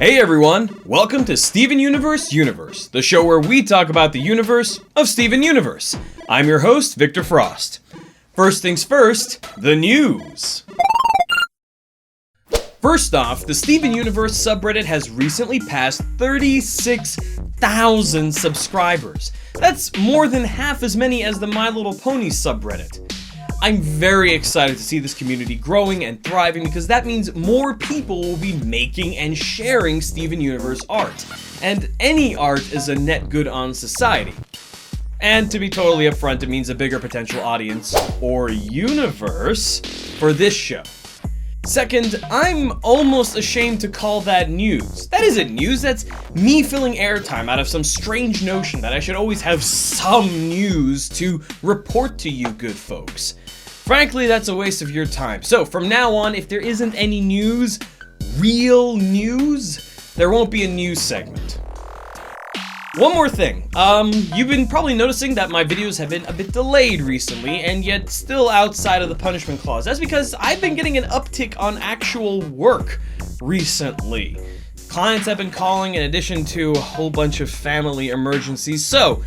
Hey everyone, welcome to Steven Universe, the show where we talk about the universe of Steven Universe. I'm your host, Victor Frost. First things first, the news. First off, the Steven Universe subreddit has recently passed 36,000 subscribers. That's more than half as many as the My Little Pony subreddit. I'm very excited to see this community growing and thriving because that means more people will be making and sharing Steven Universe art. And any art is a net good on society. And to be totally upfront, it means a bigger potential audience, or universe, for this show. Second, I'm almost ashamed to call that news. That isn't news, that's me filling airtime out of some strange notion that I should always have some news to report to you good folks. Frankly, that's a waste of your time. So from now on, if there isn't any news, real news, there won't be a news segment. One more thing, you've been probably noticing that my videos have been a bit delayed recently, and yet still outside of the punishment clause. That's because I've been getting an uptick on actual work recently. Clients have been calling in addition to a whole bunch of family emergencies, so,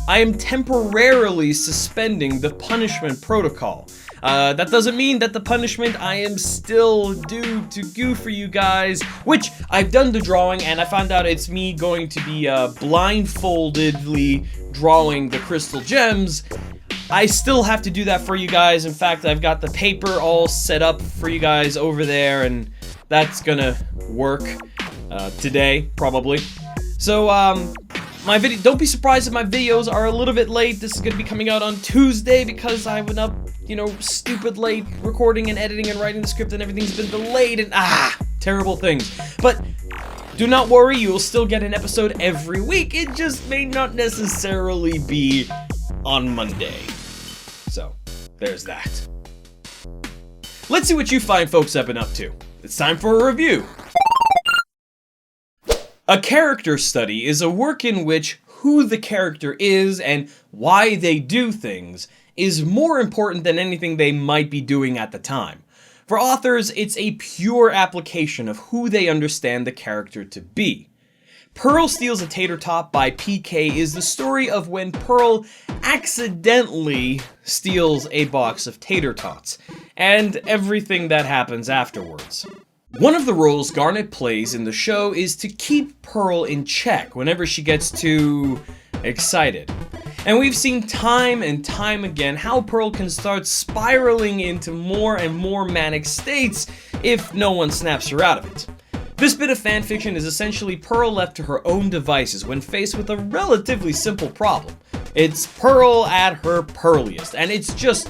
I am temporarily suspending the punishment protocol. That doesn't mean that the punishment I am still due to do for you guys, which I've done the drawing and I found out it's me going to be blindfoldedly drawing the crystal gems. I still have to do that for you guys. In fact, I've got the paper all set up for you guys over there and that's gonna work today, probably. So, don't be surprised if my videos are a little bit late. This is gonna be coming out on Tuesday because I've been up, stupid late recording and editing and writing the script and everything's been delayed and terrible things. But do not worry, you will still get an episode every week. It just may not necessarily be on Monday. So, there's that. Let's see what you fine folks have been up to. It's time for a review. A character study is a work in which who the character is and why they do things is more important than anything they might be doing at the time. For authors, it's a pure application of who they understand the character to be. Pearl Steals a Tater Tot by PK is the story of when Pearl accidentally steals a box of tater tots, and everything that happens afterwards. One of the roles Garnet plays in the show is to keep Pearl in check whenever she gets too excited. And we've seen time and time again how Pearl can start spiraling into more and more manic states if no one snaps her out of it. This bit of fanfiction is essentially Pearl left to her own devices when faced with a relatively simple problem. It's Pearl at her pearliest, and it's just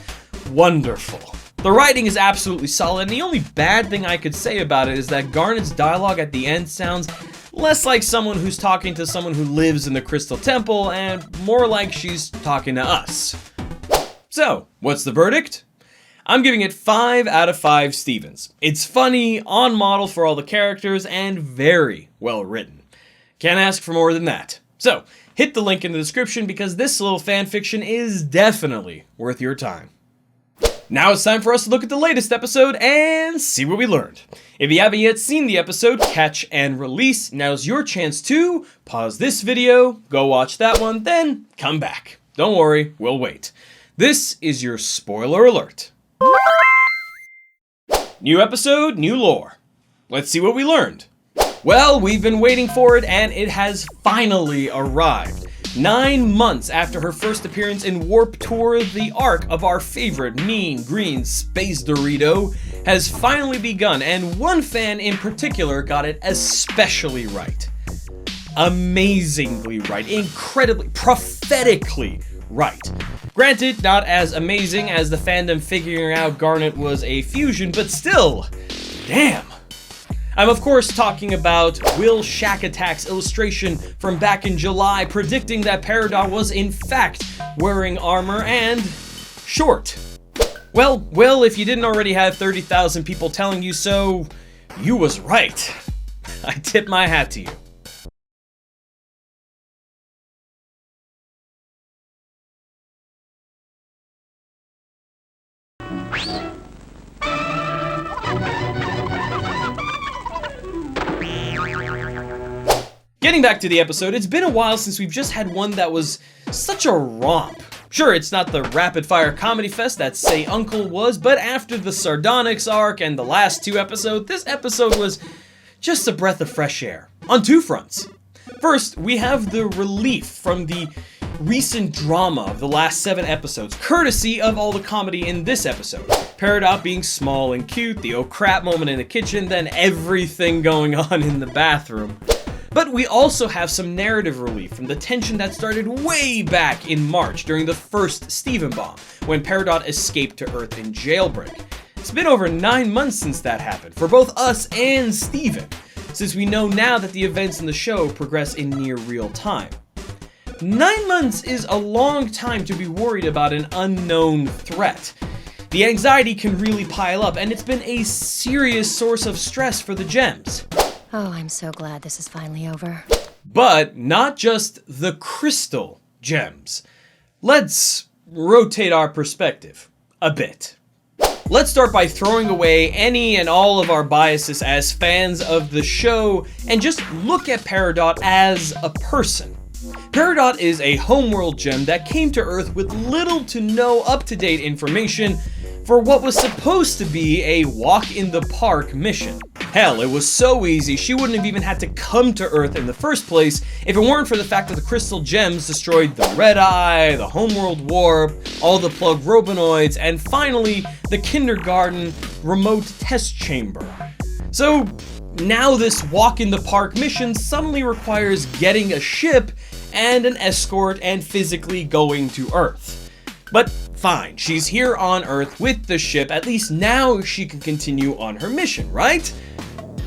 wonderful. The writing is absolutely solid, and the only bad thing I could say about it is that Garnet's dialogue at the end sounds less like someone who's talking to someone who lives in the Crystal Temple, and more like she's talking to us. So, what's the verdict? I'm giving it 5 out of 5 Stevens. It's funny, on model for all the characters, and very well written. Can't ask for more than that. So, hit the link in the description because this little fanfiction is definitely worth your time. Now it's time for us to look at the latest episode and see what we learned. If you haven't yet seen the episode, Catch and Release, now's your chance to pause this video, go watch that one, then come back. Don't worry, we'll wait. This is your spoiler alert. New episode, new lore. Let's see what we learned. Well, we've been waiting for it and it has finally arrived. 9 months after her first appearance in Warp Tour, the arc of our favorite mean green space Dorito has finally begun, and one fan in particular got it especially right. Amazingly right, incredibly, prophetically right. Granted, not as amazing as the fandom figuring out Garnet was a fusion, but still, damn. I'm of course talking about Will Shack Attack's illustration from back in July predicting that Peridot was in fact wearing armor and short. Well, if you didn't already have 30,000 people telling you so, you was right. I tip my hat to you. Getting back to the episode, it's been a while since we've just had one that was such a romp. Sure, it's not the rapid-fire comedy fest that Say Uncle was, but after the Sardonyx arc and the last 2 episodes, this episode was just a breath of fresh air. On 2 fronts. First, we have the relief from the recent drama of the last 7 episodes, courtesy of all the comedy in this episode. Peridot being small and cute, the oh crap moment in the kitchen, then everything going on in the bathroom. But we also have some narrative relief from the tension that started way back in March during the first Steven bomb, when Peridot escaped to Earth in jailbreak. It's been over 9 months since that happened, for both us and Steven, since we know now that the events in the show progress in near real time. 9 months is a long time to be worried about an unknown threat. The anxiety can really pile up, and it's been a serious source of stress for the gems. Oh, I'm so glad this is finally over. But not just the crystal gems. Let's rotate our perspective a bit. Let's start by throwing away any and all of our biases as fans of the show and just look at Peridot as a person. Peridot is a homeworld gem that came to Earth with little to no up-to-date information for what was supposed to be a walk-in-the-park mission. Hell, it was so easy she wouldn't have even had to come to Earth in the first place if it weren't for the fact that the crystal gems destroyed the Red Eye, the Homeworld Warp, all the plug Robinoids, and finally, the kindergarten remote test chamber. So now this walk-in-the-park mission suddenly requires getting a ship and an escort and physically going to Earth. But fine, she's here on Earth with the ship, at least now she can continue on her mission, right?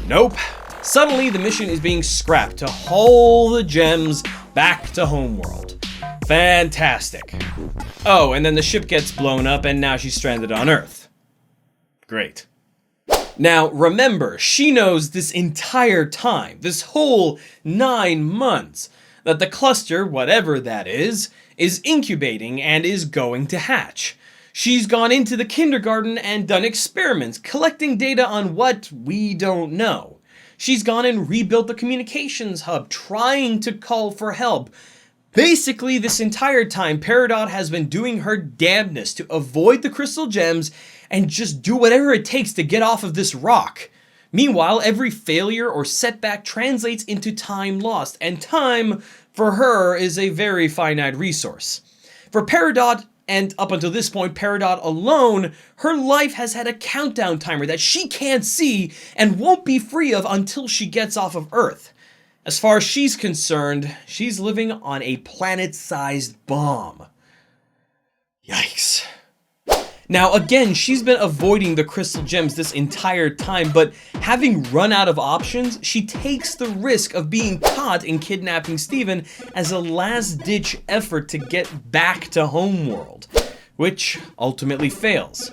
Nope. Suddenly the mission is being scrapped to haul the gems back to Homeworld. Fantastic. Oh, and then the ship gets blown up and now she's stranded on Earth. Great. Now, remember, she knows this entire time, this whole 9 months, that the cluster, whatever that is incubating and is going to hatch. She's gone into the kindergarten and done experiments, collecting data on what we don't know. She's gone and rebuilt the communications hub, trying to call for help. Basically, this entire time, Peridot has been doing her damnedest to avoid the crystal gems and just do whatever it takes to get off of this rock. Meanwhile, every failure or setback translates into time lost, and time, for her, is a very finite resource. For Peridot, and up until this point, Peridot alone, her life has had a countdown timer that she can't see and won't be free of until she gets off of Earth. As far as she's concerned, she's living on a planet-sized bomb. Yikes. Now again, she's been avoiding the crystal gems this entire time, but having run out of options, she takes the risk of being caught in kidnapping Steven as a last-ditch effort to get back to Homeworld, which ultimately fails.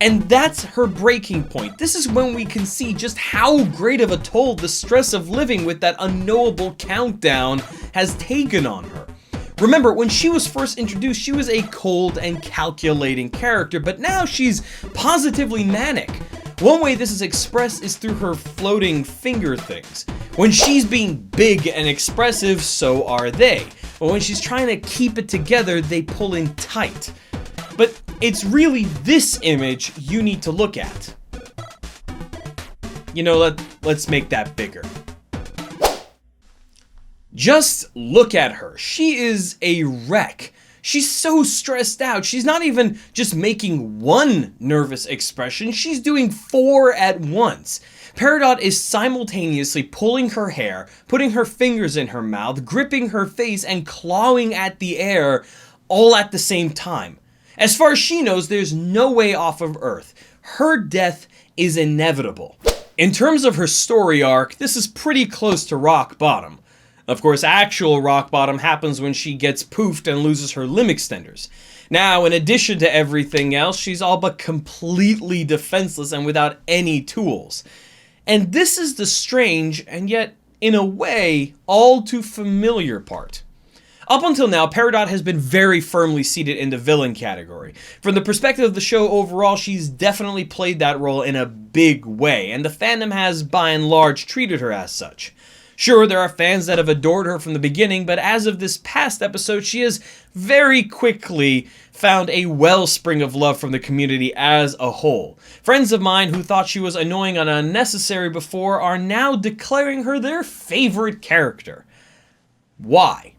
And that's her breaking point. This is when we can see just how great of a toll the stress of living with that unknowable countdown has taken on her. Remember, when she was first introduced, she was a cold and calculating character, but now she's positively manic. One way this is expressed is through her floating finger things. When she's being big and expressive, so are they. But when she's trying to keep it together, they pull in tight. But it's really this image you need to look at. You know, let's make that bigger. Just look at her. She is a wreck. She's so stressed out. She's not even just making one nervous expression. She's doing 4 at once. Peridot is simultaneously pulling her hair, putting her fingers in her mouth, gripping her face, and clawing at the air all at the same time. As far as she knows, there's no way off of Earth. Her death is inevitable. In terms of her story arc, this is pretty close to rock bottom. Of course, actual rock bottom happens when she gets poofed and loses her limb extenders. Now, in addition to everything else, she's all but completely defenseless and without any tools. And this is the strange, and yet, in a way, all too familiar part. Up until now, Peridot has been very firmly seated in the villain category. From the perspective of the show overall, she's definitely played that role in a big way, and the fandom has, by and large, treated her as such. Sure, there are fans that have adored her from the beginning, but as of this past episode, she has very quickly found a wellspring of love from the community as a whole. Friends of mine who thought she was annoying and unnecessary before are now declaring her their favorite character. Why?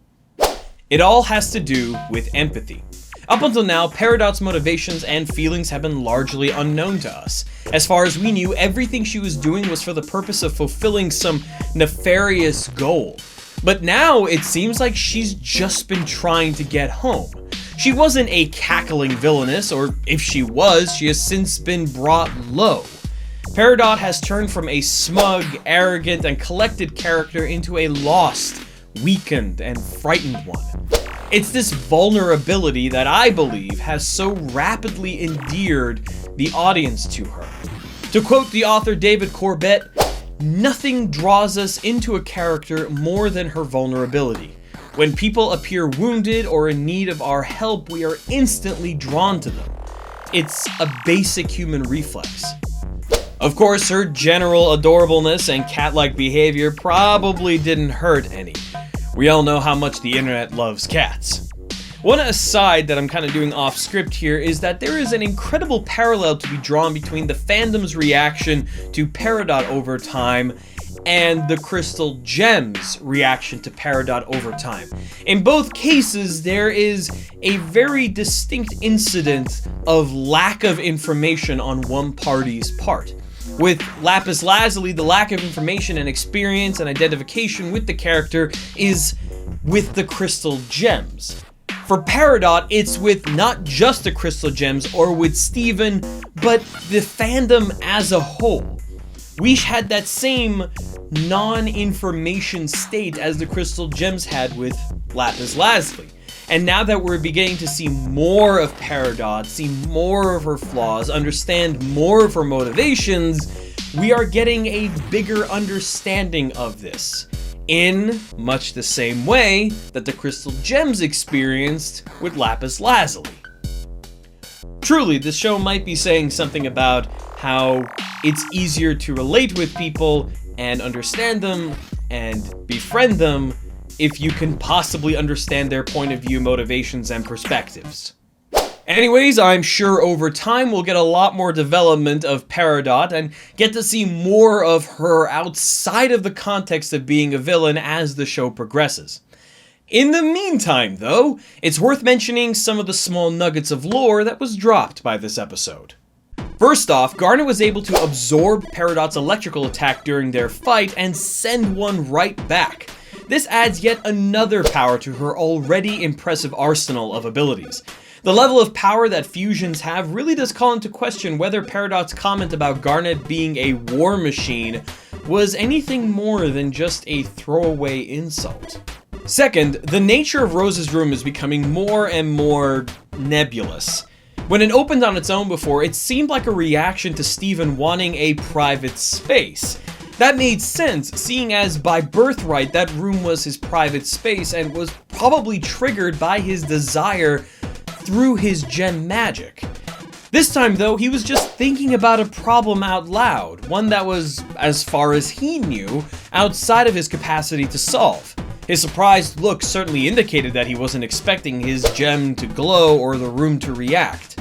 It all has to do with empathy. Up until now, Peridot's motivations and feelings have been largely unknown to us. As far as we knew, everything she was doing was for the purpose of fulfilling some nefarious goal. But now it seems like she's just been trying to get home. She wasn't a cackling villainess, or if she was, she has since been brought low. Peridot has turned from a smug, arrogant, and collected character into a lost, weakened, and frightened one. It's this vulnerability that I believe has so rapidly endeared the audience to her. To quote the author David Corbett, "Nothing draws us into a character more than her vulnerability. When people appear wounded or in need of our help, we are instantly drawn to them. It's a basic human reflex." Of course, her general adorableness and cat-like behavior probably didn't hurt any. We all know how much the internet loves cats. One aside that I'm kind of doing off script here is that there is an incredible parallel to be drawn between the fandom's reaction to Peridot over time and the Crystal Gems' reaction to Peridot over time. In both cases, there is a very distinct incident of lack of information on one party's part. With Lapis Lazuli, the lack of information and experience and identification with the character is with the Crystal Gems. For Peridot, it's with not just the Crystal Gems or with Steven, but the fandom as a whole. We had that same non-information state as the Crystal Gems had with Lapis Lazuli. And now that we're beginning to see more of Peridot, see more of her flaws, understand more of her motivations, we are getting a bigger understanding of this, in much the same way that the Crystal Gems experienced with Lapis Lazuli. Truly, this show might be saying something about how it's easier to relate with people and understand them and befriend them if you can possibly understand their point of view, motivations, and perspectives. Anyways, I'm sure over time we'll get a lot more development of Peridot and get to see more of her outside of the context of being a villain as the show progresses. In the meantime, though, it's worth mentioning some of the small nuggets of lore that was dropped by this episode. First off, Garnet was able to absorb Peridot's electrical attack during their fight and send one right back. This adds yet another power to her already impressive arsenal of abilities. The level of power that fusions have really does call into question whether Peridot's comment about Garnet being a war machine was anything more than just a throwaway insult. Second, the nature of Rose's room is becoming more and more nebulous. When it opened on its own before, it seemed like a reaction to Steven wanting a private space. That made sense, seeing as by birthright that room was his private space and was probably triggered by his desire through his gem magic. This time though, he was just thinking about a problem out loud, one that was, as far as he knew, outside of his capacity to solve. His surprised look certainly indicated that he wasn't expecting his gem to glow or the room to react.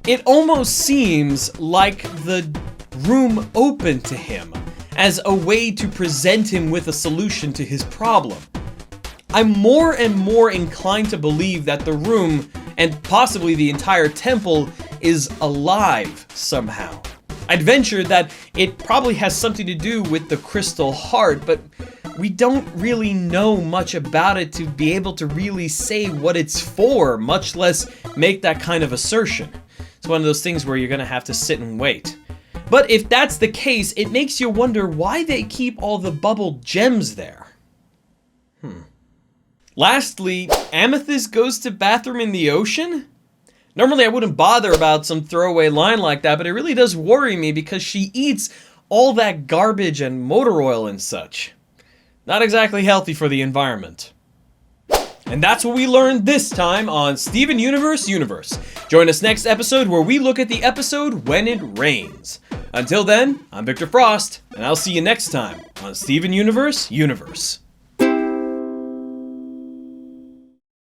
It almost seems like the room opened to him as a way to present him with a solution to his problem. I'm more and more inclined to believe that the room, and possibly the entire temple, is alive somehow. I'd venture that it probably has something to do with the crystal heart, but we don't really know much about it to be able to really say what it's for, much less make that kind of assertion. It's one of those things where you're gonna have to sit and wait. But if that's the case, it makes you wonder why they keep all the bubbled gems there. Lastly, Amethyst goes to bathroom in the ocean? Normally I wouldn't bother about some throwaway line like that, but it really does worry me because she eats all that garbage and motor oil and such. Not exactly healthy for the environment. And that's what we learned this time on Steven Universe Universe. Join us next episode where we look at the episode When It Rains. Until then, I'm Victor Frost, and I'll see you next time on Steven Universe Universe.